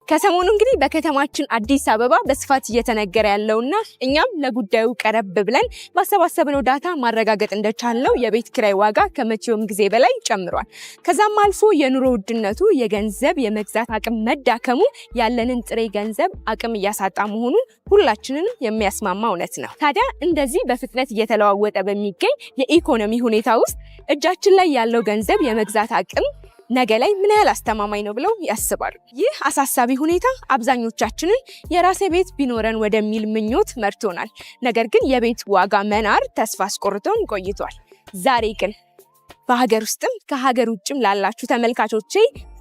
ከሰሞኑ እንግዲህ በከተማችን አዲስ አበባ በስፋት እየተነገረ ያለውና እኛም ለጉዳዩ ቀረብ ብለን ባሰባሰብነው ዳታ ማረጋገጥ እንደቻለው የቤት ኪራይ ዋጋ ከመቼውም ጊዜ በላይ ጨምሯል። ከዛም አልፎ የኑሮ ውድነቱ የገንዘብ የመግዛት አቅም መዳከሙ ያለንን ጥሬ ገንዘብ አቅም እያሳጣ መሆኑን ሁላችንንም የሚያስማማ እውነት ነው። ታዲያ እንደዚህ በፍጥነት እየተለዋወጠ በሚገኝ የኢኮኖሚ ሁኔታ ውስጥ እጃችን ላይ ያለው ገንዘብ የመግዛት አቅም ነገ ላይ ምን ያህል አስተማማኝ ነው ብለው ያስባሉ? ይህ አሳሳቢ ሁኔታ አብዛኞቻችንን የራሴ ቤት ቢኖረን ወደሚል ምኞት መርቶናል። ነገር ግን የቤት ዋጋ መናር ተስፋ አስቆርጦን ቆይቷል። ዛሬ ግን በሀገር ውስጥም ከሀገር ውጭም ላላችሁ ተመልካቾቼ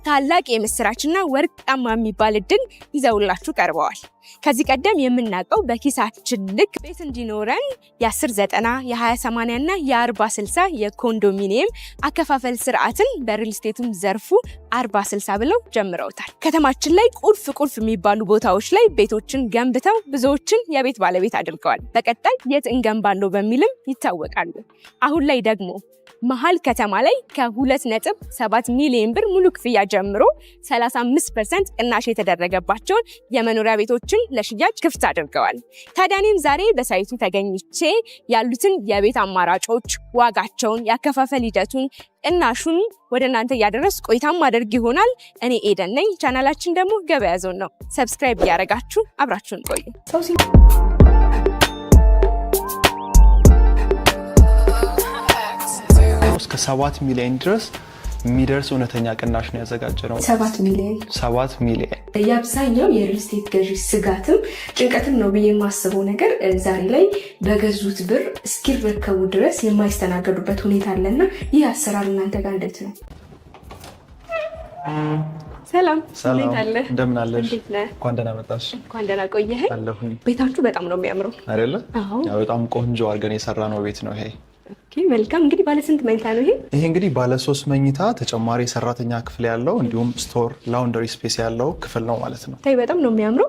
ታላቅ የምስራችና ወርቃማ የሚባል እድል ይዘውላችሁ ቀርበዋል። ከዚህ ቀደም የምናውቀው በኪሳችን ልክ ቤት እንዲኖረን የ10/90 የ20/80 እና የ40/60 የኮንዶሚኒየም አከፋፈል ስርዓትን በሪል ስቴቱም ዘርፉ 40/60 ብለው ጀምረውታል። ከተማችን ላይ ቁልፍ የሚባሉ ቦታዎች ላይ ቤቶችን ገንብተው ብዙዎችን የቤት ባለቤት አድርገዋል። በቀጣይ የት እንገንባለው በሚልም ይታወቃሉ። አሁን ላይ ደግሞ መሀል ከተማ ላይ ከ2.7 ሚሊዮን ብር ሙሉ ክፍያ ጀምሮ 35% ቅናሽ የተደረገባቸውን የመኖሪያ ቤቶችን ለሽያጭ ክፍት አድርገዋል። ታዲያ እኔም ዛሬ በሳይቱ ተገኝቼ ያሉትን የቤት አማራጮች፣ ዋጋቸውን፣ ያከፋፈል ሂደቱን፣ ቅናሹን ወደ እናንተ እያደረስ ቆይታም ማድረግ ይሆናል። እኔ ኤደን ነኝ። ቻናላችን ደግሞ ገበያ ዞን ነው። ሰብስክራይብ እያደረጋችሁ አብራችሁን ቆዩ። እስከ 7 ሚሊዮን ድረስ የሚደርስ እውነተኛ ቅናሽ ነው ያዘጋጀነው። 7 ሚሊዮን የአብዛኛው የሪል ስቴት ገዢ ስጋትም ጭንቀትም ነው ብዬ የማስበው ነገር ዛሬ ላይ በገዙት ብር እስኪረከቡ ድረስ የማይስተናገዱበት ሁኔታ አለና ይህ አሰራር እናንተ ጋር እንዴት ነው? ሰላም እንዴት አለ? እንደምን አለሽ? እንኳን ደህና መጣሽ። እንኳን ደህና ቆየህ። አለሁኝ። ቤታችሁ በጣም ነው የሚያምረው አይደለ? ያው በጣም ቆንጆ አድርገን የሰራነው ቤት ነው ይሄ። መልካም። እንግዲህ ባለ ስንት መኝታ ነው ይሄ? ይሄ እንግዲህ ባለ 3 መኝታ ተጨማሪ ሰራተኛ ክፍል ያለው እንዲሁም ስቶር ላውንደሪ ስፔስ ያለው ክፍል ነው ማለት ነው። ታይ በጣም ነው የሚያምረው።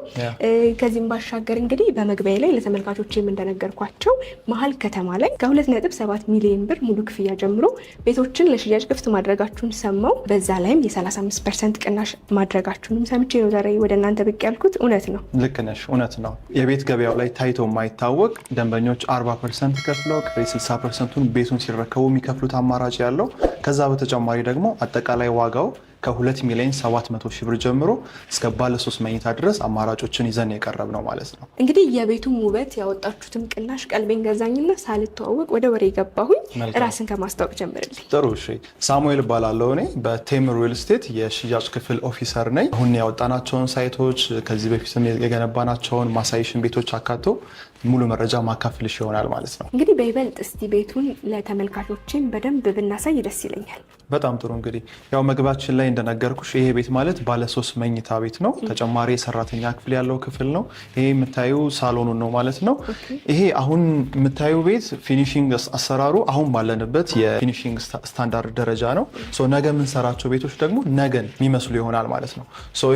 ከዚህም ባሻገር እንግዲህ በመግቢያ ላይ ለተመልካቾችም እንደነገርኳቸው መሀል ከተማ ላይ ከ2.7 ሚሊዮን ብር ሙሉ ክፍያ ጀምሮ ቤቶችን ለሽያጭ ክፍት ማድረጋችሁን ሰማው። በዛ ላይም የ35% ቅናሽ ማድረጋችሁንም ሰምቼ ነው ዛሬ ወደ እናንተ ብቅ ያልኩት። እውነት ነው? ልክ ነሽ፣ እውነት ነው። የቤት ገበያው ላይ ታይቶ የማይታወቅ ደንበኞች 40% ከፍለው ቀሪ 60%ቱን ቤቱን ሲረከቡ የሚከፍሉት አማራጭ ያለው። ከዛ በተጨማሪ ደግሞ አጠቃላይ ዋጋው ከ2,700,000 ብር ጀምሮ እስከ ባለ 3 መኝታ ድረስ አማራጮችን ይዘን የቀረብ ነው ማለት ነው። እንግዲህ የቤቱን ውበት ያወጣችሁትም ቅናሽ ቀልቤን ገዛኝና ሳልተዋወቅ ወደ ወሬ ገባሁኝ። ራስን ከማስታወቅ ጀምርልኝ። ጥሩ እሺ። ሳሙኤል እባላለሁ። እኔ በቴምር ሪል ስቴት የሽያጭ ክፍል ኦፊሰር ነኝ። አሁን ያወጣናቸውን ሳይቶች ከዚህ በፊትም የገነባናቸውን ማሳይሽን ቤቶች አካቶ ሙሉ መረጃ ማካፍልሽ ይሆናል ማለት ነው። እንግዲህ በይበልጥ እስቲ ቤቱን ለተመልካቾችን በደንብ ብናሳይ ደስ ይለኛል። በጣም ጥሩ። እንግዲህ ያው መግባችን ላይ እንደነገርኩሽ ይሄ ቤት ማለት ባለ 3 መኝታ ቤት ነው። ተጨማሪ የሰራተኛ ክፍል ያለው ክፍል ነው። ይሄ የምታዩ ሳሎኑ ነው ማለት ነው። ይሄ አሁን የምታዩ ቤት ፊኒሺንግ አሰራሩ አሁን ባለንበት የፊኒሺንግ ስታንዳርድ ደረጃ ነው። ነገ የምንሰራቸው ቤቶች ደግሞ ነገን የሚመስሉ ይሆናል ማለት ነው።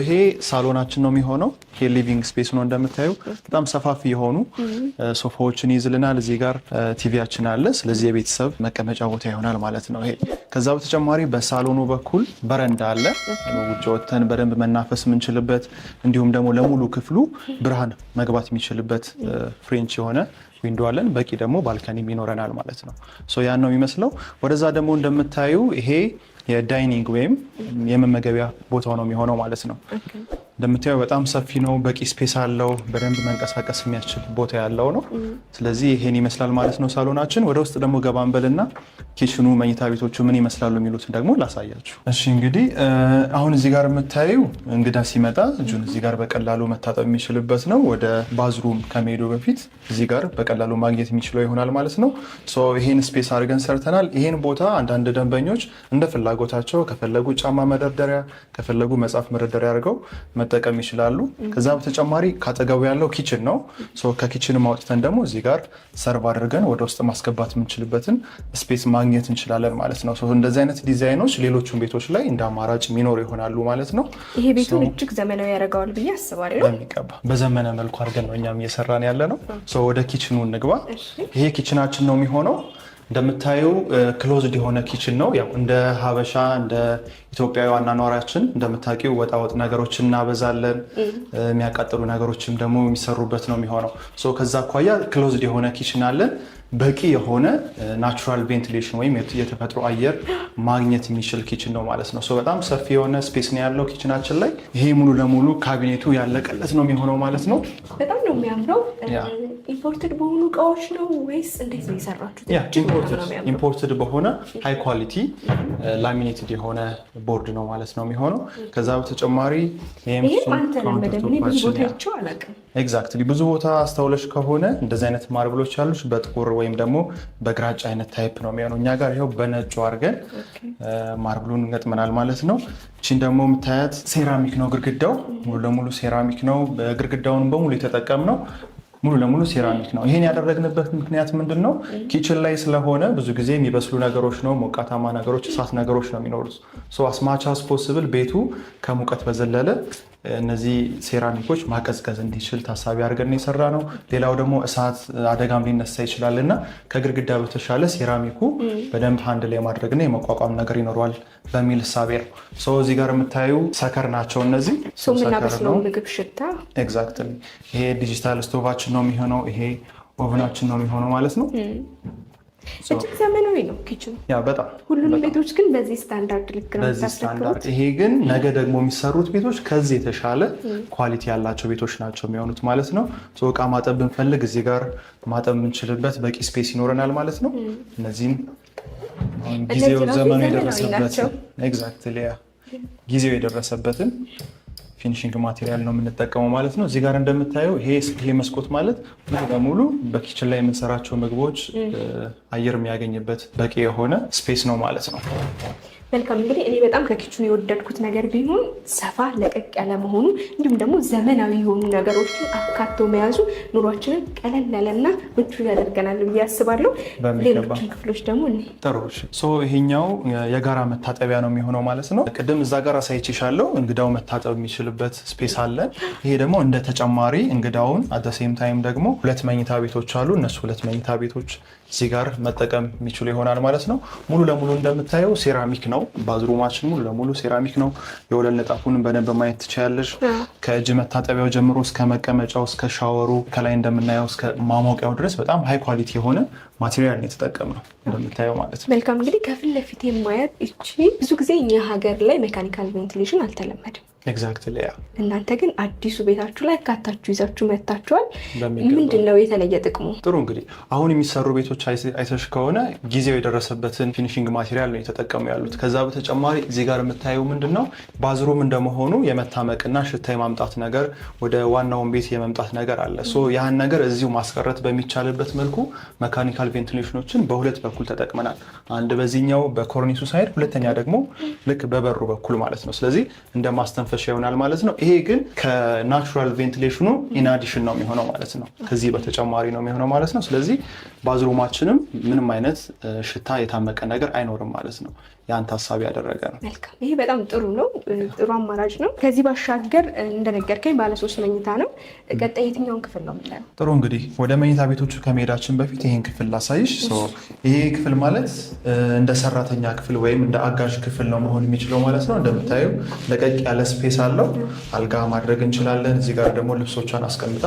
ይሄ ሳሎናችን ነው የሚሆነው። ይሄ ሊቪንግ ስፔስ ነው። እንደምታዩ በጣም ሰፋፊ የሆኑ ሶፋዎችን ይዝልናል። እዚህ ጋር ቲቪያችን አለ። ስለዚህ የቤተሰብ መቀመጫ ቦታ ይሆናል ማለት ነው ይሄ። ከዛ በተጨማሪ በሳሎኑ በኩል በረንዳ አለ። ውጭ ወጥተን በደንብ መናፈስ የምንችልበት እንዲሁም ደግሞ ለሙሉ ክፍሉ ብርሃን መግባት የሚችልበት ፍሬንች የሆነ ዊንዶ አለን። በቂ ደግሞ ባልከኒም ይኖረናል ማለት ነው። ያን ነው የሚመስለው። ወደዛ ደግሞ እንደምታዩ ይሄ የዳይኒንግ ወይም የመመገቢያ ቦታው ነው የሚሆነው ማለት ነው። እንደምታዩ በጣም ሰፊ ነው። በቂ ስፔስ አለው። በደንብ መንቀሳቀስ የሚያስችል ቦታ ያለው ነው። ስለዚህ ይሄን ይመስላል ማለት ነው ሳሎናችን። ወደ ውስጥ ደግሞ ገባንበልና ኪችኑ፣ መኝታ ቤቶቹ ምን ይመስላሉ የሚሉትን ደግሞ ላሳያችሁ። እሺ እንግዲህ አሁን እዚህ ጋር የምታዩ እንግዳ ሲመጣ እጁን እዚህ ጋር በቀላሉ መታጠብ የሚችልበት ነው። ወደ ባዝሩም ከመሄዱ በፊት እዚህ ጋር በቀላሉ ማግኘት የሚችለው ይሆናል ማለት ነው። ይሄን ስፔስ አድርገን ሰርተናል። ይሄን ቦታ አንዳንድ ደንበኞች እንደ ፍላጎታቸው ከፈለጉ ጫማ መደርደሪያ፣ ከፈለጉ መጽሐፍ መደርደሪያ አድርገው መጠቀም ይችላሉ። ከዛ በተጨማሪ ካጠገቡ ያለው ኪችን ነው። ከኪችን ማውጥተን ደግሞ እዚህ ጋር ሰርቭ አድርገን ወደ ውስጥ ማስገባት የምንችልበትን ስፔስ ማግኘት እንችላለን ማለት ነው። እንደዚህ አይነት ዲዛይኖች ሌሎቹን ቤቶች ላይ እንደ አማራጭ የሚኖሩ ይሆናሉ ማለት ነው። ይሄ ቤቱን እጅግ ዘመናዊ ያደርገዋል ብዬ አስባለሁ። በሚገባ በዘመነ መልኩ አድርገን ነው እኛም እየሰራን ያለ ነው። ወደ ኪችኑ እንግባ። ይሄ ኪችናችን ነው የሚሆነው። እንደምታዩ ክሎዝድ የሆነ ኪችን ነው። ያው እንደ ሀበሻ እንደ ኢትዮጵያዊ አኗኗራችን እንደምታውቂው ወጣወጥ ነገሮችን እናበዛለን። የሚያቃጥሉ ነገሮችም ደግሞ የሚሰሩበት ነው የሚሆነው። ከዛ አኳያ ክሎዝድ የሆነ ኪችን አለን። በቂ የሆነ ናቹራል ቬንቲሌሽን ወይም የተፈጥሮ አየር ማግኘት የሚችል ኪችን ነው ማለት ነው። በጣም ሰፊ የሆነ ስፔስ ነው ያለው ኪችናችን ላይ። ይሄ ሙሉ ለሙሉ ካቢኔቱ ያለቀለት ነው የሚሆነው ማለት ነው። በጣም ነው የሚያምረው። ኢምፖርትድ በሆኑ እቃዎች ነው ወይስ እንዴት ነው የሰራችሁት? ኢምፖርትድ በሆነ ሃይ ኳሊቲ ላሚኔትድ የሆነ ቦርድ ነው ማለት ነው የሚሆነው። ከዛ በተጨማሪ ኤግዛክትሊ ብዙ ቦታ አስተውለሽ ከሆነ እንደዚህ አይነት ማርብሎች ያሉች በጥቁር ወይም ደግሞ በግራጫ አይነት ታይፕ ነው የሚሆነው። እኛ ጋር ይኸው በነጩ አድርገን ማርብሉን እንገጥመናል ማለት ነው። እቺን ደግሞ የምታያት ሴራሚክ ነው ግድግዳው፣ ሙሉ ለሙሉ ሴራሚክ ነው። ግድግዳውን በሙሉ የተጠቀምነው ሙሉ ለሙሉ ሴራሚክ ነው። ይሄን ያደረግንበት ምክንያት ምንድን ነው? ኪችን ላይ ስለሆነ ብዙ ጊዜ የሚበስሉ ነገሮች ነው፣ ሞቃታማ ነገሮች፣ እሳት ነገሮች ነው የሚኖሩት። አስማች አስ ፖስብል ቤቱ ከሙቀት በዘለለ እነዚህ ሴራሚኮች ማቀዝቀዝ እንዲችል ታሳቢ አድርገን የሰራ ነው። ሌላው ደግሞ እሳት አደጋም ሊነሳ ይችላል እና ከግድግዳ በተሻለ ሴራሚኩ በደንብ ሃንድ ላይ የማድረግና የመቋቋም ነገር ይኖረዋል በሚል እሳቤ ነው። እዚህ ጋር የምታዩ ሰከር ናቸው። እነዚህ የምናበስለው ምግብ ሽታ ኤግዛክትሊ። ይሄ ዲጂታል ስቶቫችን ነው የሚሆነው። ይሄ ኦቨናችን ነው የሚሆነው ማለት ነው። እጅግ ዘመናዊ ነው ኪችኑ። በጣም ሁሉንም ቤቶች ግን በዚህ ስታንዳርድ ልክ ነው የምታስረክቡት? ይሄ ግን ነገ ደግሞ የሚሰሩት ቤቶች ከዚህ የተሻለ ኳሊቲ ያላቸው ቤቶች ናቸው የሚሆኑት ማለት ነው። እቃ ማጠብ ብንፈልግ እዚህ ጋር ማጠብ የምንችልበት በቂ ስፔስ ይኖረናል ማለት ነው። እነዚህም ጊዜው ዘመኑ የደረሰበትን ኤግዛክትሊ ጊዜው የደረሰበትን ፊኒሽንግ ማቴሪያል ነው የምንጠቀመው ማለት ነው። እዚህ ጋር እንደምታየው ይሄ መስኮት ማለት ሙሉ በሙሉ በኪችን ላይ የምንሰራቸው ምግቦች አየር የሚያገኝበት በቂ የሆነ ስፔስ ነው ማለት ነው። መልካም። እንግዲህ እኔ በጣም ከኪችኑ የወደድኩት ነገር ቢሆን ሰፋ ለቀቅ ያለ መሆኑ፣ እንዲሁም ደግሞ ዘመናዊ የሆኑ ነገሮችን አካቶ መያዙ ኑሯችንን ቀለል ያለና ምቹ ያደርገናል ብዬ አስባለሁ። ሌሎችን ክፍሎች ደግሞ ጥሩ። ይሄኛው የጋራ መታጠቢያ ነው የሚሆነው ማለት ነው። ቅድም እዛ ጋር አሳይቼሻለሁ። እንግዳው መታጠብ የሚችልበት ስፔስ አለ። ይሄ ደግሞ እንደ ተጨማሪ እንግዳውን አደሴም ታይም ደግሞ 2 መኝታ ቤቶች አሉ። እነሱ 2 መኝታ ቤቶች እዚህ ጋር መጠቀም የሚችሉ ይሆናል ማለት ነው። ሙሉ ለሙሉ እንደምታየው ሴራሚክ ነው። ባዝሩማችን ሙሉ ለሙሉ ሴራሚክ ነው። የወለል ንጣፉንም በደንብ ማየት ትችያለሽ። ከእጅ መታጠቢያው ጀምሮ እስከ መቀመጫው፣ እስከ ሻወሩ፣ ከላይ እንደምናየው እስከ ማሞቂያው ድረስ በጣም ሃይ ኳሊቲ የሆነ ማቴሪያል የተጠቀምነው እንደምታየው ማለት ነው። መልካም። እንግዲህ ከፊት ለፊት የማያት እቺ ብዙ ጊዜ እኛ ሀገር ላይ ሜካኒካል ቬንቲሌሽን አልተለመደም። ኤግዛክትሊ። እናንተ ግን አዲሱ ቤታችሁ ላይ አካታችሁ ይዛችሁ መጥታችኋል። ምንድን ነው የተለየ ጥቅሙ? ጥሩ። እንግዲህ አሁን የሚሰሩ ቤቶች አይተሽ ከሆነ ጊዜው የደረሰበትን ፊኒሽንግ ማቴሪያል ነው የተጠቀሙ ያሉት። ከዛ በተጨማሪ እዚህ ጋር የምታየው ምንድን ነው ባዝሩም እንደመሆኑ የመታመቅና ሽታ የማምጣት ነገር ወደ ዋናውን ቤት የመምጣት ነገር አለ። ያህን ነገር እዚሁ ማስቀረት በሚቻልበት መልኩ መካኒካል ቬንቲሌሽኖችን በሁለት በኩል ተጠቅመናል። አንድ በዚህኛው በኮርኒሱ ሳይድ፣ ሁለተኛ ደግሞ ልክ በበሩ በኩል ማለት ነው። ስለዚህ እንደ ማስተንፈሻ ይሆናል ማለት ነው። ይሄ ግን ከናቹራል ቬንቲሌሽኑ ኢንአዲሽን ነው የሚሆነው ማለት ነው። ከዚህ በተጨማሪ ነው የሚሆነው ማለት ነው። ስለዚህ ባዝሩማችንም ምንም አይነት ሽታ የታመቀ ነገር አይኖርም ማለት ነው። ያን ታሳቢ ያደረገ ነው። መልካም። ይሄ በጣም ጥሩ ነው። ጥሩ አማራጭ ነው። ከዚህ ባሻገር እንደነገርከኝ ባለ 3 መኝታ ነው። ቀጣይ የትኛውን ክፍል ነው የምታየው? ጥሩ። እንግዲህ ወደ መኝታ ቤቶቹ ከመሄዳችን በፊት ይሄን ክፍል ላሳይሽ። ይሄ ክፍል ማለት እንደ ሰራተኛ ክፍል ወይም እንደ አጋዥ ክፍል ነው መሆን የሚችለው ማለት ነው። እንደምታየው ለቀቅ ያለ ስፔስ አለው። አልጋ ማድረግ እንችላለን። እዚህ ጋር ደግሞ ልብሶቿን አስቀምጣ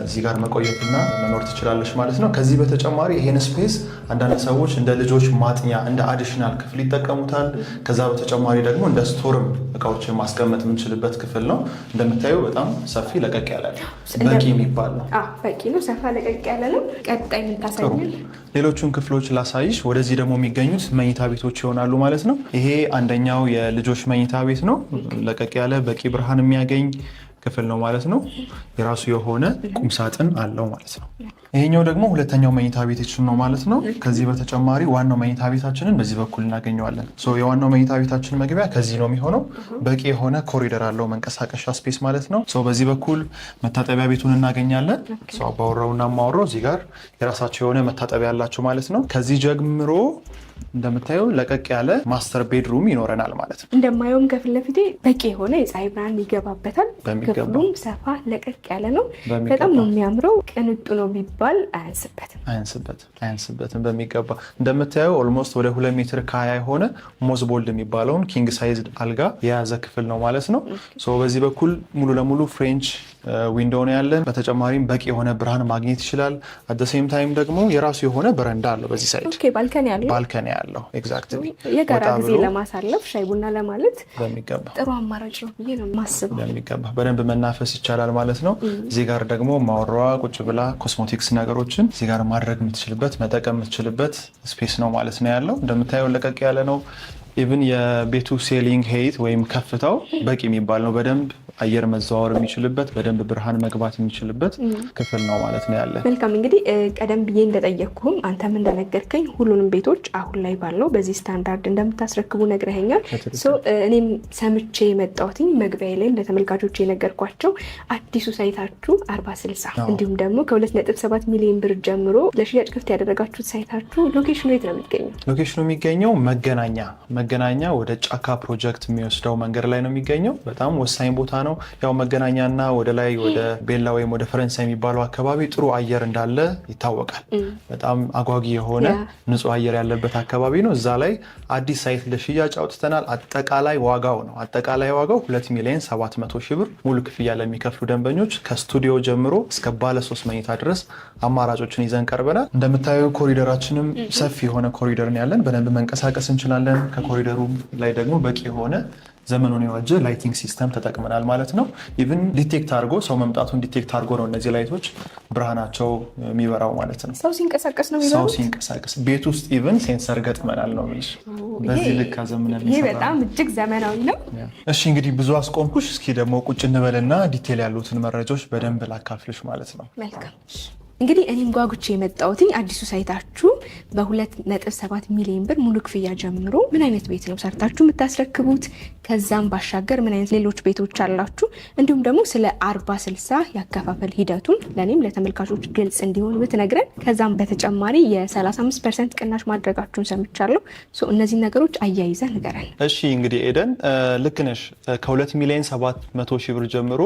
እዚህ ጋር መቆየትና መኖር ትችላለች ማለት ነው። ከዚህ በተጨማሪ ይሄን ስፔስ አንዳንድ ሰዎች እንደ ልጆች ማጥኛ እንደ አዲሽናል ክፍል ይጠቀሙታል። ከዛ በተጨማሪ ደግሞ እንደ ስቶርም እቃዎችን ማስቀመጥ የምንችልበት ክፍል ነው። እንደምታየው በጣም ሰፊ ለቀቅ ያለ ነው። በቂ የሚባል ነው። በቂ ነው። ሰፋ ለቀቅ ያለ ነው። ቀጣይ ምን ታሳያለሽ? ሌሎቹን ክፍሎች ላሳይሽ። ወደዚህ ደግሞ የሚገኙት መኝታ ቤቶች ይሆናሉ ማለት ነው። ይሄ አንደኛው የልጆች መኝታ ቤት ነው። ለቀቅ ያለ በቂ ብርሃን የሚያገኝ ክፍል ነው ማለት ነው። የራሱ የሆነ ቁምሳጥን አለው ማለት ነው። ይሄኛው ደግሞ ሁለተኛው መኝታ ቤታችን ነው ማለት ነው። ከዚህ በተጨማሪ ዋናው መኝታ ቤታችንን በዚህ በኩል እናገኘዋለን። የዋናው መኝታ ቤታችን መግቢያ ከዚህ ነው የሚሆነው። በቂ የሆነ ኮሪደር አለው፣ መንቀሳቀሻ ስፔስ ማለት ነው። በዚህ በኩል መታጠቢያ ቤቱን እናገኛለን። አባወራውና ማወራው እዚህ ጋር የራሳቸው የሆነ መታጠቢያ ያላቸው ማለት ነው። ከዚህ ጀምሮ እንደምታየው ለቀቅ ያለ ማስተር ቤድሩም ይኖረናል ማለት ነው። እንደማየውም ከፊት ለፊቴ በቂ የሆነ የፀሐይ ብርሃን ይገባበታል። ክፍሉም ሰፋ ለቀቅ ያለ ነው። በጣም ነው የሚያምረው። ቅንጡ ነው ቢባል አያንስበትም በሚገባ። እንደምታየው ኦልሞስት ወደ 2 ሜትር ከ20 የሆነ ሞዝቦልድ የሚባለውን ኪንግ ሳይዝ አልጋ የያዘ ክፍል ነው ማለት ነው። በዚህ በኩል ሙሉ ለሙሉ ፍሬንች ዊንዶው ነው ያለን። በተጨማሪም በቂ የሆነ ብርሃን ማግኘት ይችላል። አት ዘ ሴም ታይም ደግሞ የራሱ የሆነ በረንዳ አለው በዚህ ሳይድ። ኦኬ ባልከኒ ያለው ኤግዛክትሊ የጋራ ጊዜ ለማሳለፍ ሻይ ቡና ለማለት በሚገባ ጥሩ አማራጭ ነው ብዬ ነው የማስበው። በሚገባ በደንብ መናፈስ ይቻላል ማለት ነው። እዚህ ጋር ደግሞ ማወራዋ ቁጭ ብላ ኮስሞቲክስ ነገሮችን እዚህ ጋር ማድረግ የምትችልበት መጠቀም የምትችልበት ስፔስ ነው ማለት ነው ያለው። እንደምታየው ለቀቅ ያለ ነው። ኢቭን የቤቱ ሴሊንግ ሄይት ወይም ከፍታው በቂ የሚባል ነው። በደንብ አየር መዘዋወር የሚችልበት በደንብ ብርሃን መግባት የሚችልበት ክፍል ነው ማለት ነው ያለ። መልካም እንግዲህ ቀደም ብዬ እንደጠየቅኩም አንተም እንደነገርከኝ ሁሉንም ቤቶች አሁን ላይ ባለው በዚህ ስታንዳርድ እንደምታስረክቡ ነግረኸኛል። እኔም ሰምቼ የመጣሁትኝ መግቢያ ላይ ለተመልካቾች የነገርኳቸው አዲሱ ሳይታችሁ 40/60 እንዲሁም ደግሞ ከ2.7 ሚሊዮን ብር ጀምሮ ለሽያጭ ክፍት ያደረጋችሁት ሳይታችሁ ሎኬሽኑ የት ነው የሚገኘው? ሎኬሽኑ የሚገኘው መገናኛ ወደ ጫካ ፕሮጀክት የሚወስደው መንገድ ላይ ነው የሚገኘው። በጣም ወሳኝ ቦታ ነው። ያው መገናኛና ወደ ላይ ወደ ቤላ ወይም ወደ ፈረንሳይ የሚባለው አካባቢ ጥሩ አየር እንዳለ ይታወቃል። በጣም አጓጊ የሆነ ንጹህ አየር ያለበት አካባቢ ነው። እዛ ላይ አዲስ ሳይት ለሽያጭ አውጥተናል። አጠቃላይ ዋጋው 2,700,000 ብር ሙሉ ክፍያ ለሚከፍሉ ደንበኞች ከስቱዲዮ ጀምሮ እስከ ባለ 3 መኝታ ድረስ አማራጮችን ይዘን ቀርበናል። እንደምታየው ኮሪደራችንም ሰፊ የሆነ ኮሪደር ነው ያለን። በደንብ መንቀሳቀስ እንችላለን። ከኮሪደሩ ላይ ደግሞ በቂ የሆነ ዘመኑን የዋጀ ላይቲንግ ሲስተም ተጠቅመናል ማለት ነው። ኢቭን ዲቴክት አድርጎ ሰው መምጣቱን ዲቴክት አድርጎ ነው እነዚህ ላይቶች ብርሃናቸው የሚበራው ማለት ነው። ሰው ሲንቀሳቀስ ነው ሰው ሲንቀሳቀስ ቤት ውስጥ ኢቭን ሴንሰር ገጥመናል ነው የሚልሽ። በዚህ ልክ አዘምነን ይሄ በጣም እጅግ ዘመናዊ ነው። እሺ እንግዲህ ብዙ አስቆምኩሽ። እስኪ ደግሞ ቁጭ እንበልና ዲቴል ያሉትን መረጃዎች በደንብ ላካፍልሽ ማለት ነው። መልካም እንግዲህ እኔም ጓጉቼ የመጣሁትኝ አዲሱ ሳይታችሁ በ2.7 ሚሊዮን ብር ሙሉ ክፍያ ጀምሮ ምን አይነት ቤት ነው ሰርታችሁ የምታስረክቡት? ከዛም ባሻገር ምን አይነት ሌሎች ቤቶች አላችሁ? እንዲሁም ደግሞ ስለ 40/60 ያከፋፈል ሂደቱን ለእኔም ለተመልካቾች ግልጽ እንዲሆን ብትነግረን። ከዛም በተጨማሪ የ35% ቅናሽ ማድረጋችሁን ሰምቻለሁ። እነዚህ ነገሮች አያይዘ ንገረን። እሺ እንግዲህ ኤደን ልክ ነሽ። ከ2,700,000 ብር ጀምሮ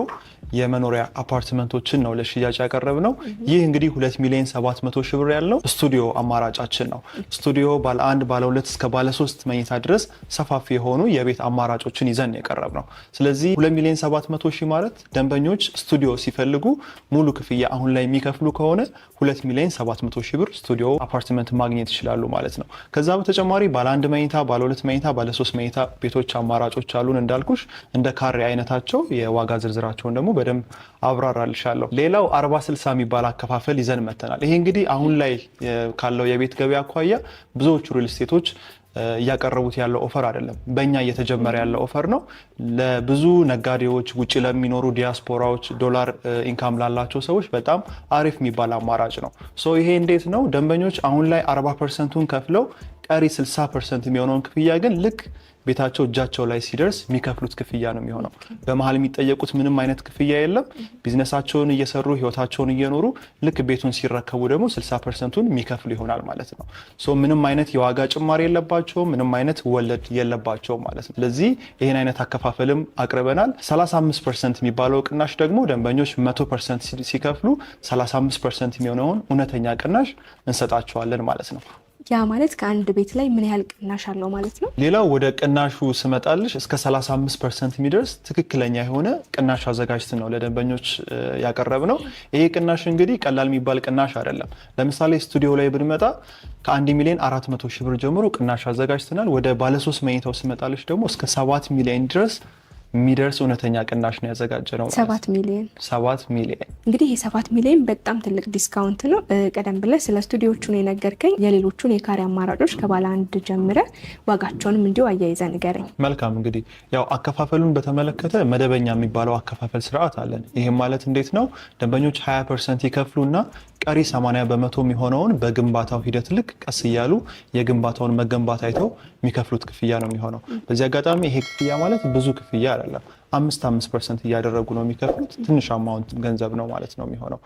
የመኖሪያ አፓርትመንቶችን ነው ለሽያጭ ያቀረብ ነው። ይህ እንግዲህ 2,700,000 ብር ያለው ስቱዲዮ አማራጫችን ነው። ስቱዲዮ ባለ 1 ባለ 2 እስከ ባለ 3 መኝታ ድረስ ሰፋፊ የሆኑ የቤት አማራጮችን ይዘን የቀረብ ነው። ስለዚህ 2,700,000 ማለት ደንበኞች ስቱዲዮ ሲፈልጉ ሙሉ ክፍያ አሁን ላይ የሚከፍሉ ከሆነ 2,700,000 ብር ስቱዲዮ አፓርትመንት ማግኘት ይችላሉ ማለት ነው። ከዛ በተጨማሪ ባለ 1 መኝታ፣ ባለ 2 መኝታ፣ ባለ 3 መኝታ ቤቶች አማራጮች አሉን። እንዳልኩሽ እንደ ካሬ አይነታቸው የዋጋ ዝርዝራቸውን ደግሞ በደንብ አብራራልሻለሁ። ሌላው 40/60 የሚባል አከፋፈል ይዘን መተናል። ይሄ እንግዲህ አሁን ላይ ካለው የቤት ገበያ አኳያ ብዙዎቹ ሪል ስቴቶች እያቀረቡት ያለው ኦፈር አይደለም። በእኛ እየተጀመረ ያለው ኦፈር ነው። ለብዙ ነጋዴዎች፣ ውጭ ለሚኖሩ ዲያስፖራዎች፣ ዶላር ኢንካም ላላቸው ሰዎች በጣም አሪፍ የሚባል አማራጭ ነው። ይሄ እንዴት ነው? ደንበኞች አሁን ላይ 40%ን ከፍለው ቀሪ 60% የሚሆነውን ክፍያ ግን ልክ ቤታቸው እጃቸው ላይ ሲደርስ የሚከፍሉት ክፍያ ነው የሚሆነው። በመሀል የሚጠየቁት ምንም አይነት ክፍያ የለም። ቢዝነሳቸውን እየሰሩ ህይወታቸውን እየኖሩ ልክ ቤቱን ሲረከቡ ደግሞ 60%ን የሚከፍሉ ይሆናል ማለት ነው። ምንም አይነት የዋጋ ጭማሪ የለባቸውም፣ ምንም አይነት ወለድ የለባቸውም ማለት ነው። ስለዚህ ይህን አይነት አከፋፈልም አቅርበናል። 35% የሚባለው ቅናሽ ደግሞ ደንበኞች 100% ሲከፍሉ 35% የሚሆነውን እውነተኛ ቅናሽ እንሰጣቸዋለን ማለት ነው። ያ ማለት ከአንድ ቤት ላይ ምን ያህል ቅናሽ አለው ማለት ነው? ሌላው ወደ ቅናሹ ስመጣልሽ እስከ 35% የሚደርስ ትክክለኛ የሆነ ቅናሽ አዘጋጅተን ነው ለደንበኞች ያቀረብ ነው። ይሄ ቅናሽ እንግዲህ ቀላል የሚባል ቅናሽ አይደለም። ለምሳሌ ስቱዲዮ ላይ ብንመጣ ከ1,400,000 ብር ጀምሮ ቅናሽ አዘጋጅተናል። ወደ ባለ 3 መኝታው ስመጣልሽ ደግሞ እስከ 7 ሚሊዮን ድረስ የሚደርስ እውነተኛ ቅናሽ ነው ያዘጋጀነው። 7 ሚሊዮን እንግዲህ የ7 ሚሊዮን በጣም ትልቅ ዲስካውንት ነው። ቀደም ብለህ ስለ ስቱዲዮቹ ነው የነገርከኝ። የሌሎቹን የካሬ አማራጮች ከባለ 1 ጀምረ ዋጋቸውንም እንዲሁ አያይዘ ንገረኝ። መልካም እንግዲህ ያው አከፋፈሉን በተመለከተ መደበኛ የሚባለው አከፋፈል ስርዓት አለን። ይህም ማለት እንዴት ነው? ደንበኞች 20% ይከፍሉና ቀሪ 80% የሚሆነውን በግንባታው ሂደት ልክ ቀስ እያሉ የግንባታውን መገንባት አይተው የሚከፍሉት ክፍያ ነው የሚሆነው። በዚህ አጋጣሚ ይሄ ክፍያ ማለት ብዙ ክፍያ አይደለም። 5% እያደረጉ ነው የሚከፍሉት። ትንሽ አማውንት ገንዘብ ነው ማለት ነው የሚሆነው።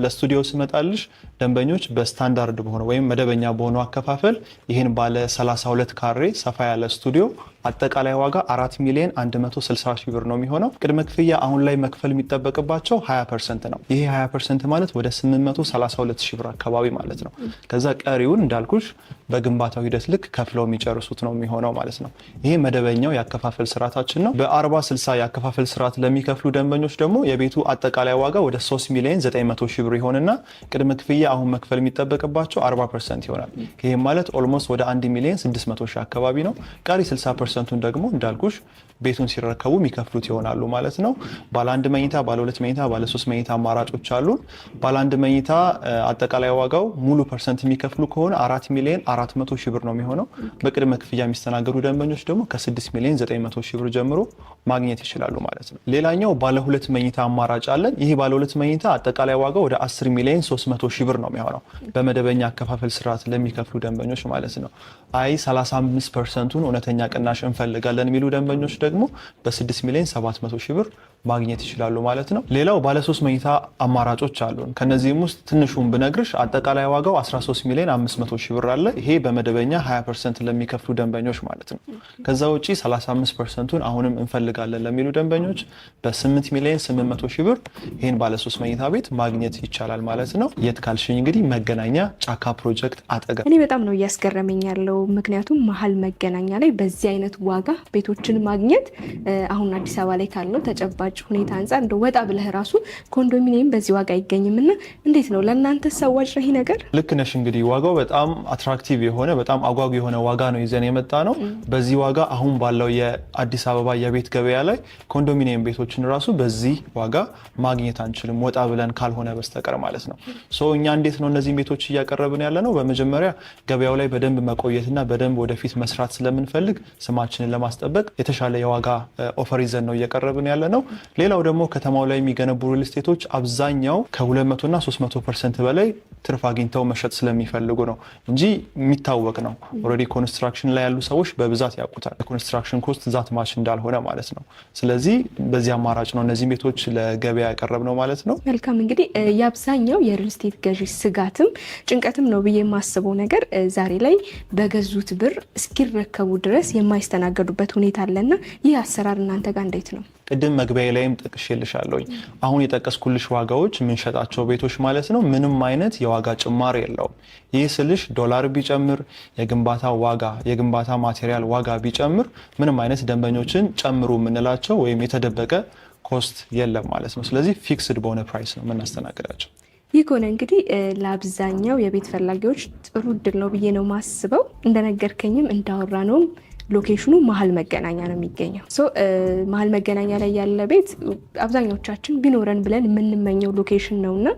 ለስቱዲዮ ስመጣልሽ ደንበኞች በስታንዳርድ በሆነ ወይም መደበኛ በሆነው አከፋፈል ይህን ባለ 32 ካሬ ሰፋ ያለ ስቱዲዮ አጠቃላይ ዋጋ 4,160,000 ብር ነው የሚሆነው። ቅድመ ክፍያ አሁን ላይ መክፈል የሚጠበቅባቸው 20% ነው። ይሄ 20% ማለት ወደ 832,000 ብር አካባቢ ማለት ነው። ከዛ ቀሪውን እንዳልኩሽ በግንባታው ሂደት ልክ ከፍለው የሚጨርሱት ነው የሚሆነው ማለት ነው። ይሄ መደበኛው የአከፋፈል ስርዓታችን ነው። በ40/60 የአከፋፈል ስርዓት ለሚከፍሉ ደንበኞች ደግሞ የቤቱ አጠቃላይ ዋጋ ወደ 3,900,000 ብር ይሆንና ቅድመ ክፍያ አሁን መክፈል የሚጠበቅባቸው 40% ይሆናል። ይሄ ማለት ኦልሞስት ወደ 1,600,000 አካባቢ ነው። ቀሪ 60% ደግሞ እንዳልኩሽ ቤቱን ሲረከቡ የሚከፍሉት ይሆናሉ ማለት ነው። ባለ 1 መኝታ፣ ባለ 2 መኝታ፣ ባለ 3 መኝታ አማራጮች አሉን። ባለ 1 መኝታ አጠቃላይ ዋጋው ሙሉ ፐርሰንት የሚከፍሉ ከሆነ 4,400,000 ብር ነው የሚሆነው። በቅድመ ክፍያ የሚስተናገዱ ደንበኞች ደግሞ ከ6,900,000 ብር ጀምሮ ማግኘት ይችላሉ ማለት ነው። ሌላኛው ባለ 2 መኝታ አማራጭ አለን። ይህ ባለ 2 መኝታ አጠቃላይ ዋጋው ወደ 10,300,000 ብር ነው የሚሆነው በመደበኛ አከፋፈል ስርዓት ለሚከፍሉ ደንበኞች ማለት ነው። 35%ቱን እውነተኛ ቅናሽ እንፈልጋለን የሚሉ ደንበኞች ደግሞ በ6,700,000 ብር ማግኘት ይችላሉ ማለት ነው። ሌላው ባለ 3 መኝታ አማራጮች አሉን። ከነዚህም ውስጥ ትንሹን ብነግርሽ አጠቃላይ ዋጋው 13,500,000 ብር አለ። ይሄ በመደበኛ 20% ለሚከፍሉ ደንበኞች ማለት ነው። ከዛ ውጪ 35%ቱን አሁንም እንፈልጋለን ለሚሉ ደንበኞች በ8,800,000 ብር ይሄን ባለ 3 መኝታ ቤት ማግኘት ይቻላል ማለት ነው። የት ካልሽኝ እንግዲህ መገናኛ ጫካ ፕሮጀክት አጠገብ። እኔ በጣም ነው እያስገረመኝ ያለው፣ ምክንያቱም መሀል መገናኛ ላይ በዚህ አይነት ዋጋ ቤቶችን ማግኘት አሁን አዲስ አበባ ላይ ካለው ተጨባጭ ሁኔታ አንጻር እንደ ወጣ ብለህ ራሱ ኮንዶሚኒየም በዚህ ዋጋ አይገኝም እና እንዴት ነው ለእናንተ ሰዋጭ ነው ይሄ ነገር? ልክ ነሽ። እንግዲህ ዋጋው በጣም አትራክቲቭ የሆነ በጣም አጓጊ የሆነ ዋጋ ነው ይዘን የመጣ ነው። በዚህ ዋጋ አሁን ባለው የአዲስ አበባ የቤት ገበያ ላይ ኮንዶሚኒየም ቤቶችን ራሱ በዚህ ዋጋ ማግኘት አንችልም ወጣ ብለን ካልሆነ በስተቀር ማለት ነው። እኛ እንዴት ነው እነዚህ ቤቶች እያቀረብን ያለ ነው? በመጀመሪያ ገበያው ላይ በደንብ መቆየትና በደንብ ወደፊት መስራት ስለምንፈልግ ስማችንን ለማስጠበቅ የተሻለ የዋጋ ኦፈር ይዘን ነው እየቀረብን ያለ ነው። ሌላው ደግሞ ከተማው ላይ የሚገነቡ ሪል ስቴቶች አብዛኛው ከ200 እና 300% በላይ ትርፍ አግኝተው መሸጥ ስለሚፈልጉ ነው እንጂ የሚታወቅ ነው። ኦልሬዲ ኮንስትራክሽን ላይ ያሉ ሰዎች በብዛት ያውቁታል ኮንስትራክሽን ኮስት ዛት ማች እንዳልሆነ ማለት ነው። ስለዚህ በዚህ አማራጭ ነው እነዚህ ቤቶች ለገበያ ያቀረብ ነው ማለት ነው። መልካም እንግዲህ የአብዛኛው የሪል ስቴት ገዢ ስጋትም ጭንቀትም ነው ብዬ የማስበው ነገር ዛሬ ላይ በገዙት ብር እስኪረከቡ ድረስ የማይስተናገዱበት ሁኔታ አለና ይህ አሰራር እናንተ ጋር እንዴት ነው? ቅድም መግቢያ ላይም ጠቅሼልሻለሁኝ። አሁን የጠቀስኩልሽ ዋጋዎች የምንሸጣቸው ቤቶች ማለት ነው ምንም አይነት የዋጋ ጭማሪ የለውም። ይህ ስልሽ ዶላር ቢጨምር የግንባታ ዋጋ የግንባታ ማቴሪያል ዋጋ ቢጨምር ምንም አይነት ደንበኞችን ጨምሩ የምንላቸው ወይም የተደበቀ ኮስት የለም ማለት ነው። ስለዚህ ፊክስድ በሆነ ፕራይስ ነው የምናስተናግዳቸው። ይህ ከሆነ እንግዲህ ለአብዛኛው የቤት ፈላጊዎች ጥሩ እድል ነው ብዬ ነው ማስበው። እንደነገርከኝም እንዳወራ ነውም ሎኬሽኑ መሀል መገናኛ ነው የሚገኘው። መሀል መገናኛ ላይ ያለ ቤት አብዛኞቻችን ቢኖረን ብለን የምንመኘው ሎኬሽን ነው እና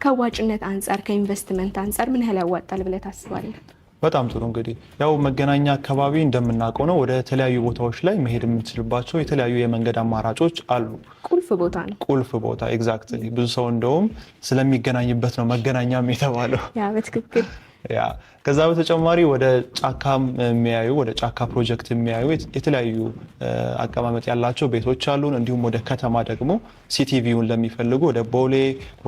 ከአዋጭነት አንጻር ከኢንቨስትመንት አንጻር ምን ያህል ያዋጣል ብለህ ታስባለህ? በጣም ጥሩ። እንግዲህ ያው መገናኛ አካባቢ እንደምናውቀው ነው ወደ ተለያዩ ቦታዎች ላይ መሄድ የምንችልባቸው የተለያዩ የመንገድ አማራጮች አሉ። ቁልፍ ቦታ ነው። ቁልፍ ቦታ ኤግዛክትሊ። ብዙ ሰው እንደውም ስለሚገናኝበት ነው መገናኛም የተባለው። ያ በትክክል ያ። ከዛ በተጨማሪ ወደ ጫካ የሚያዩ ወደ ጫካ ፕሮጀክት የሚያዩ የተለያዩ አቀማመጥ ያላቸው ቤቶች አሉን። እንዲሁም ወደ ከተማ ደግሞ ሲቲ ቪውን ለሚፈልጉ ወደ ቦሌ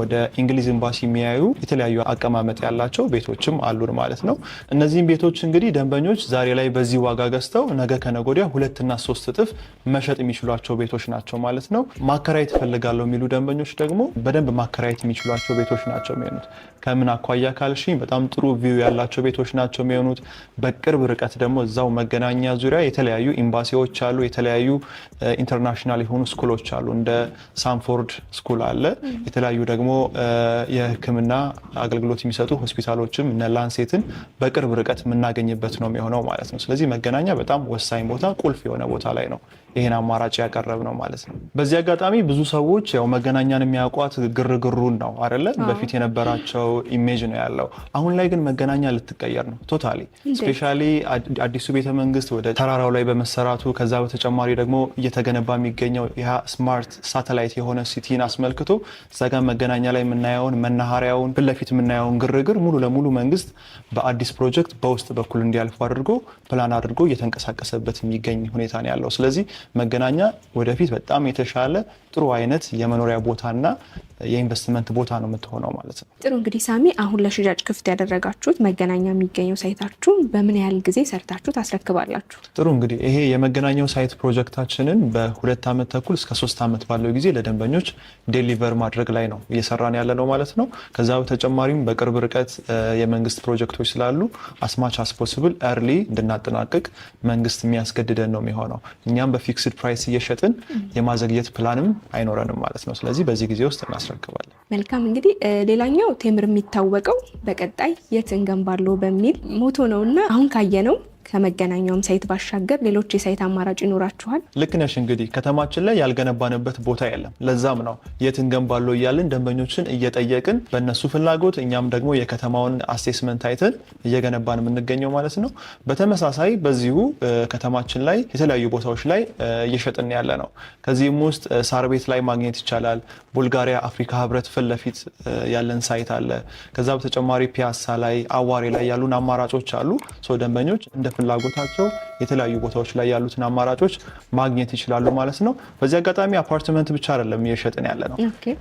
ወደ እንግሊዝ ኤምባሲ የሚያዩ የተለያዩ አቀማመጥ ያላቸው ቤቶችም አሉን ማለት ነው። እነዚህም ቤቶች እንግዲህ ደንበኞች ዛሬ ላይ በዚህ ዋጋ ገዝተው ነገ ከነገ ወዲያ 2 እና 3 እጥፍ መሸጥ የሚችሏቸው ቤቶች ናቸው ማለት ነው። ማከራየት እፈልጋለሁ የሚሉ ደንበኞች ደግሞ በደንብ ማከራየት የሚችሏቸው ቤቶች ናቸው የሚሆኑት። ከምን አኳያ ካልሽኝ በጣም ጥሩ ቪው ያላቸው ቤቶች ናቸው የሚሆኑት። በቅርብ ርቀት ደግሞ እዛው መገናኛ ዙሪያ የተለያዩ ኤምባሲዎች አሉ። የተለያዩ ኢንተርናሽናል የሆኑ ስኩሎች አሉ። እንደ ሳንፎርድ ስኩል አለ። የተለያዩ ደግሞ የሕክምና አገልግሎት የሚሰጡ ሆስፒታሎችም እነ ላንሴትን በቅርብ ርቀት የምናገኝበት ነው የሚሆነው ማለት ነው። ስለዚህ መገናኛ በጣም ወሳኝ ቦታ ቁልፍ የሆነ ቦታ ላይ ነው ይሄን አማራጭ ያቀረብ ነው ማለት ነው። በዚህ አጋጣሚ ብዙ ሰዎች ያው መገናኛን የሚያውቋት ግርግሩን ነው አይደለ? በፊት የነበራቸው ኢሜጅ ነው ያለው። አሁን ላይ ግን መገናኛ ልትቀየር ነው ቶታሊ። ስፔሻሊ አዲሱ ቤተመንግስት ወደ ተራራው ላይ በመሰራቱ ከዛ በተጨማሪ ደግሞ እየተገነባ የሚገኘው ያ ስማርት ሳተላይት የሆነ ሲቲን አስመልክቶ እዛጋ መገናኛ ላይ የምናየውን መናኸሪያውን ፊት ለፊት የምናየውን ግርግር ሙሉ ለሙሉ መንግስት በአዲስ ፕሮጀክት በውስጥ በኩል እንዲያልፉ አድርጎ ፕላን አድርጎ እየተንቀሳቀሰበት የሚገኝ ሁኔታ ነው ያለው። ስለዚህ መገናኛ ወደፊት በጣም የተሻለ ጥሩ አይነት የመኖሪያ ቦታና የኢንቨስትመንት ቦታ ነው የምትሆነው ማለት ነው። ጥሩ እንግዲህ ሳሚ፣ አሁን ለሽያጭ ክፍት ያደረጋችሁት መገናኛ የሚገኘው ሳይታችሁ በምን ያህል ጊዜ ሰርታችሁ ታስረክባላችሁ? ጥሩ እንግዲህ ይሄ የመገናኛው ሳይት ፕሮጀክታችንን በ2 ዓመት ተኩል እስከ 3 ዓመት ባለው ጊዜ ለደንበኞች ዴሊቨር ማድረግ ላይ ነው እየሰራን ያለ ነው ማለት ነው። ከዛ በተጨማሪም በቅርብ ርቀት የመንግስት ፕሮጀክቶች ስላሉ አስማች አስፖስብል ኤርሊ እንድናጠናቅቅ መንግስት የሚያስገድደን ነው የሚሆነው። እኛም በፊክስድ ፕራይስ እየሸጥን የማዘግየት ፕላንም አይኖረንም ማለት ነው። ስለዚህ በዚህ ጊዜ ውስጥ እናስረክባለን። መልካም እንግዲህ ሌላኛው ቴምር የሚታወቀው በቀጣይ የት እንገንባለን በሚል ሞቶ ነውና አሁን ካየነው ከመገናኛውም ሳይት ባሻገር ሌሎች የሳይት አማራጭ ይኖራችኋል? ልክ ነሽ። እንግዲህ ከተማችን ላይ ያልገነባንበት ቦታ የለም። ለዛም ነው የት እንገንባለን እያልን ደንበኞችን እየጠየቅን በእነሱ ፍላጎት እኛም ደግሞ የከተማውን አሴስመንት አይተን እየገነባን የምንገኘው ማለት ነው። በተመሳሳይ በዚሁ ከተማችን ላይ የተለያዩ ቦታዎች ላይ እየሸጥን ያለ ነው። ከዚህም ውስጥ ሳር ቤት ላይ ማግኘት ይቻላል። ቡልጋሪያ አፍሪካ ህብረት ፊት ለፊት ያለን ሳይት አለ። ከዛ በተጨማሪ ፒያሳ ላይ፣ አዋሬ ላይ ያሉን አማራጮች አሉ። ደንበኞች እንደ ፍላጎታቸው የተለያዩ ቦታዎች ላይ ያሉትን አማራጮች ማግኘት ይችላሉ ማለት ነው። በዚህ አጋጣሚ አፓርትመንት ብቻ አይደለም እየሸጥን ያለ ነው።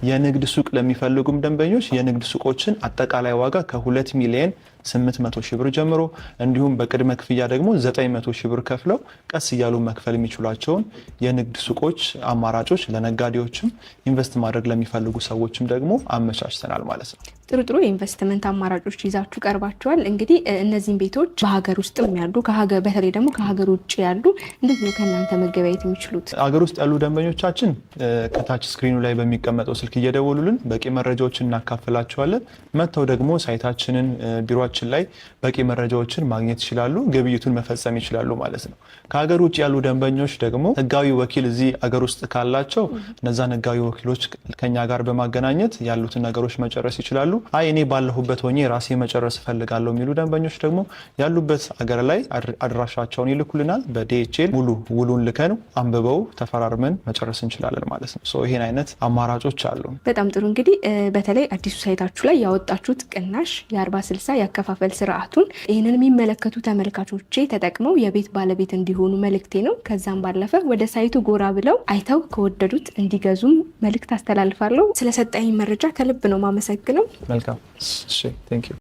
የንግድ ሱቅ ለሚፈልጉም ደንበኞች የንግድ ሱቆችን አጠቃላይ ዋጋ ከ2 ሚሊዮን 800 ሺህ ብር ጀምሮ እንዲሁም በቅድመ ክፍያ ደግሞ 900 ሺህ ብር ከፍለው ቀስ እያሉ መክፈል የሚችሏቸውን የንግድ ሱቆች አማራጮች ለነጋዴዎችም ኢንቨስት ማድረግ ለሚፈልጉ ሰዎችም ደግሞ አመቻችተናል ማለት ነው። ጥሩ የኢንቨስትመንት አማራጮች ይዛችሁ ቀርባችኋል። እንግዲህ እነዚህን ቤቶች በሀገር ውስጥም ያሉ በተለይ ደግሞ ከሀገር ውጭ ያሉ እንዴት ነው ከእናንተ መገበያየት የሚችሉት? ሀገር ውስጥ ያሉ ደንበኞቻችን ከታች ስክሪኑ ላይ በሚቀመጠው ስልክ እየደወሉልን በቂ መረጃዎችን እናካፍላቸዋለን። መጥተው ደግሞ ሳይታችንን ቢሮችን ላይ በቂ መረጃዎችን ማግኘት ይችላሉ፣ ግብይቱን መፈጸም ይችላሉ ማለት ነው። ከሀገር ውጭ ያሉ ደንበኞች ደግሞ ህጋዊ ወኪል እዚህ ሀገር ውስጥ ካላቸው እነዛን ህጋዊ ወኪሎች ከኛ ጋር በማገናኘት ያሉትን ነገሮች መጨረስ ይችላሉ። እኔ ባለሁበት ሆኜ ራሴ መጨረስ እፈልጋለሁ የሚሉ ደንበኞች ደግሞ ያሉበት ሀገር ላይ አድራሻቸውን ይልኩልናል። በዲኤችኤል ሙሉ ውሉን ልከን አንብበው ተፈራርመን መጨረስ እንችላለን ማለት ነው። ይሄን አይነት አማራጮች አሉ። በጣም ጥሩ እንግዲህ በተለይ አዲሱ ሳይታችሁ ላይ ያወጣችሁት ቅናሽ የ40/60 ያከፋፈል ስርዓቱን ይህንን የሚመለከቱ ተመልካቾቼ ተጠቅመው የቤት ባለቤት እንዲሆኑ መልእክቴ ነው። ከዛም ባለፈ ወደ ሳይቱ ጎራ ብለው አይተው ከወደዱት እንዲገዙም መልእክት አስተላልፋለሁ። ስለሰጠኝ መረጃ ከልብ ነው ማመሰግነው። መልካም።